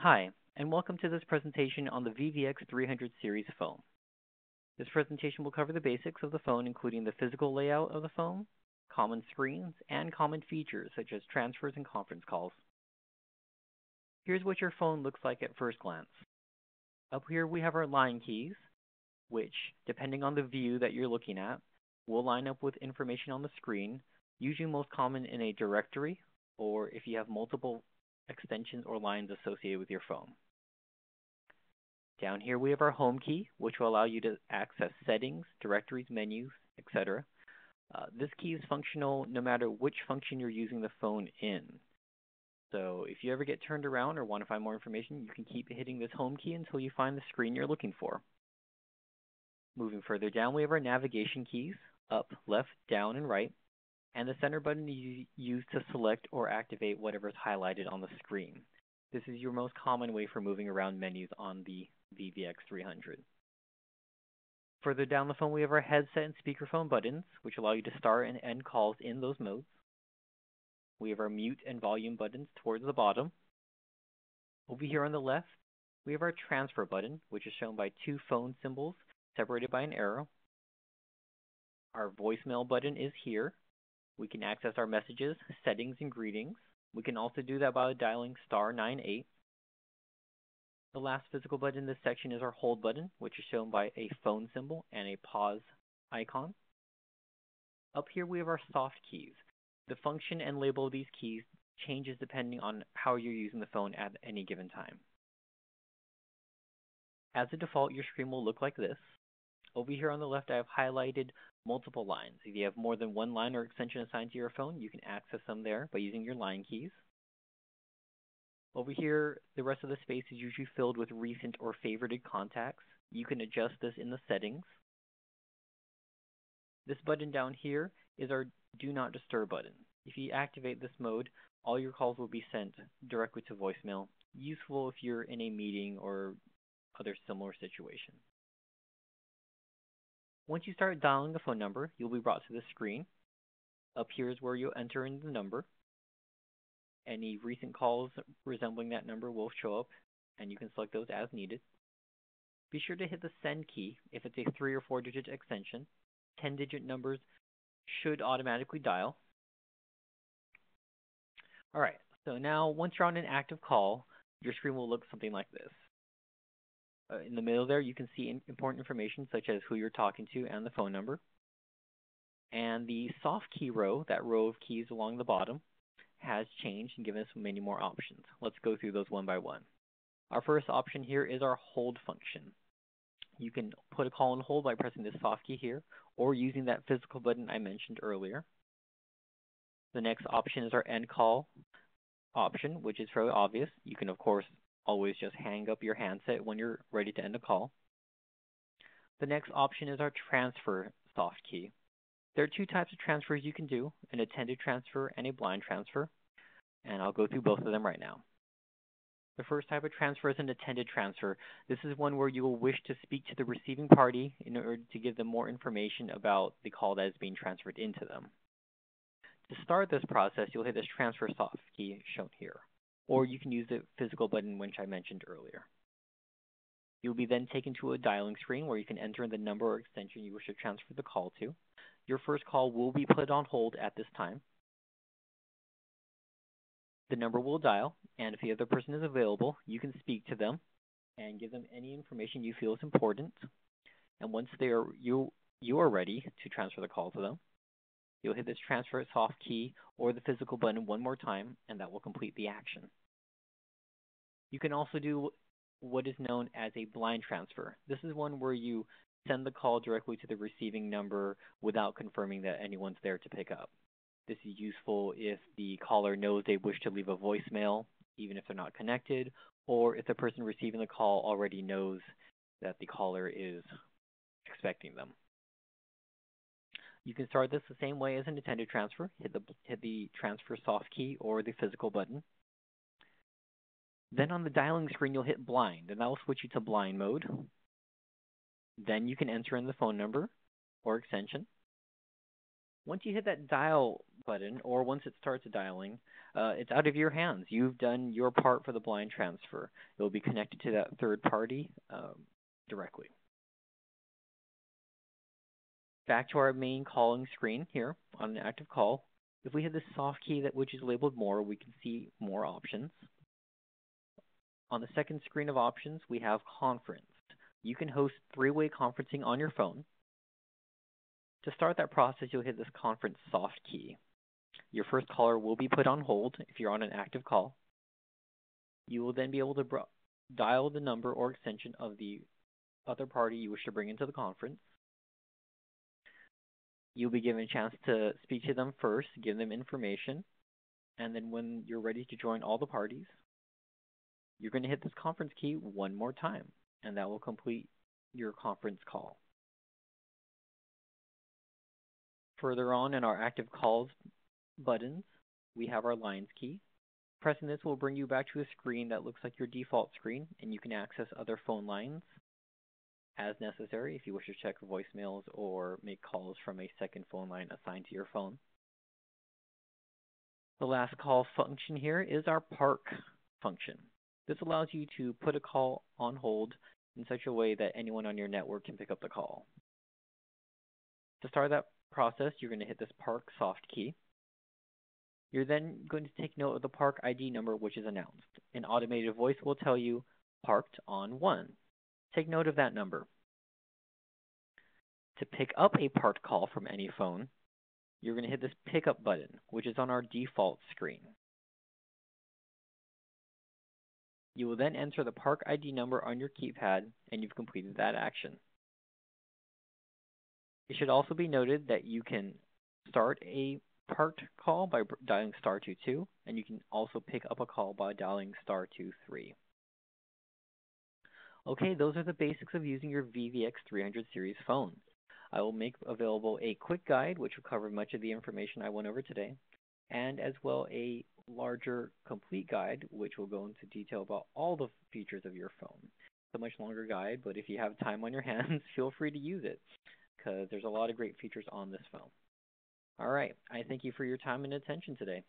Hi, and welcome to this presentation on the VVX 300 series phone. This presentation will cover the basics of the phone, including the physical layout of the phone, common screens, and common features such as transfers and conference calls. Here's what your phone looks like at first glance. Up here we have our line keys, which, depending on the view that you're looking at, will line up with information on the screen, usually most common in a directory, or if you have multiple extensions or lines associated with your phone. Down here we have our home key, which will allow you to access settings, directories, menus, etc. This key is functional no matter which function you're using the phone in. So if you ever get turned around or want to find more information, you can keep hitting this home key until you find the screen you're looking for. Moving further down, we have our navigation keys, up, left, down, and right, and the center button is used to select or activate whatever is highlighted on the screen. This is your most common way for moving around menus on the VVX 300. Further down the phone, we have our headset and speakerphone buttons, which allow you to start and end calls in those modes. We have our mute and volume buttons towards the bottom. Over here on the left, we have our transfer button, which is shown by two phone symbols separated by an arrow. Our voicemail button is here. We can access our messages, settings, and greetings. We can also do that by dialing *98. The last physical button in this section is our hold button, which is shown by a phone symbol and a pause icon. Up here we have our soft keys. The function and label of these keys changes depending on how you're using the phone at any given time. As a default, your screen will look like this. Over here on the left, I have highlighted multiple lines. If you have more than one line or extension assigned to your phone, you can access them there by using your line keys. Over here, the rest of the space is usually filled with recent or favorited contacts. You can adjust this in the settings. This button down here is our Do Not Disturb button. If you activate this mode, all your calls will be sent directly to voicemail, useful if you're in a meeting or other similar situation. Once you start dialing the phone number, you'll be brought to this screen. Up here is where you'll enter in the number. Any recent calls resembling that number will show up, and you can select those as needed. Be sure to hit the send key if it's a 3 or 4 digit extension. 10-digit numbers should automatically dial. All right, so now once you're on an active call, your screen will look something like this. In the middle there, you can see important information such as who you're talking to and the phone number. And the soft key row, that row of keys along the bottom, has changed and given us many more options. Let's go through those one by one. Our first option here is our hold function. You can put a call on hold by pressing this soft key here or using that physical button I mentioned earlier. The next option is our end call option, which is fairly obvious. You can, of course, always just hang up your handset when you're ready to end a call. The next option is our transfer soft key. There are two types of transfers you can do, an attended transfer and a blind transfer, and I'll go through both of them right now. The first type of transfer is an attended transfer. This is one where you will wish to speak to the receiving party in order to give them more information about the call that is being transferred into them. To start this process, you'll hit this transfer soft key shown here, or you can use the physical button which I mentioned earlier. You'll be then taken to a dialing screen where you can enter in the number or extension you wish to transfer the call to. Your first call will be put on hold at this time. The number will dial, and if the other person is available, you can speak to them and give them any information you feel is important. And once you are ready to transfer the call to them, you'll hit this transfer soft key or the physical button one more time, and that will complete the action. You can also do what is known as a blind transfer. This is one where you send the call directly to the receiving number without confirming that anyone's there to pick up. This is useful if the caller knows they wish to leave a voicemail, even if they're not connected, or if the person receiving the call already knows that the caller is expecting them. You can start this the same way as an attended transfer. Hit the transfer soft key or the physical button. Then on the dialing screen, you'll hit blind, and that will switch you to blind mode. Then you can enter in the phone number or extension. Once you hit that dial button, or once it starts dialing, it's out of your hands. You've done your part for the blind transfer. It will be connected to that third party directly. Back to our main calling screen here on an active call. If we hit the soft key which is labeled More, we can see more options. On the second screen of options, we have Conference. You can host three-way conferencing on your phone. To start that process, you'll hit this Conference soft key. Your first caller will be put on hold if you're on an active call. You will then be able to dial the number or extension of the other party you wish to bring into the conference. You'll be given a chance to speak to them first, give them information, and then when you're ready to join all the parties, you're going to hit this conference key one more time, and that will complete your conference call. Further on in our active calls buttons, we have our lines key. Pressing this will bring you back to a screen that looks like your default screen, and you can access other phone lines as necessary if you wish to check voicemails or make calls from a second phone line assigned to your phone. The last call function here is our park function. This allows you to put a call on hold in such a way that anyone on your network can pick up the call. To start that process, you're going to hit this park soft key. You're then going to take note of the park ID number which is announced. An automated voice will tell you parked on 1. Take note of that number. To pick up a parked call from any phone, you're going to hit this pickup button, which is on our default screen. You will then enter the park ID number on your keypad, and you've completed that action. It should also be noted that you can start a parked call by dialing *22, and you can also pick up a call by dialing *23. Okay, those are the basics of using your VVX 300 series phone. I will make available a quick guide which will cover much of the information I went over today, and as well a larger complete guide which will go into detail about all the features of your phone. It's a much longer guide, but if you have time on your hands, feel free to use it because there's a lot of great features on this phone. All right, I thank you for your time and attention today.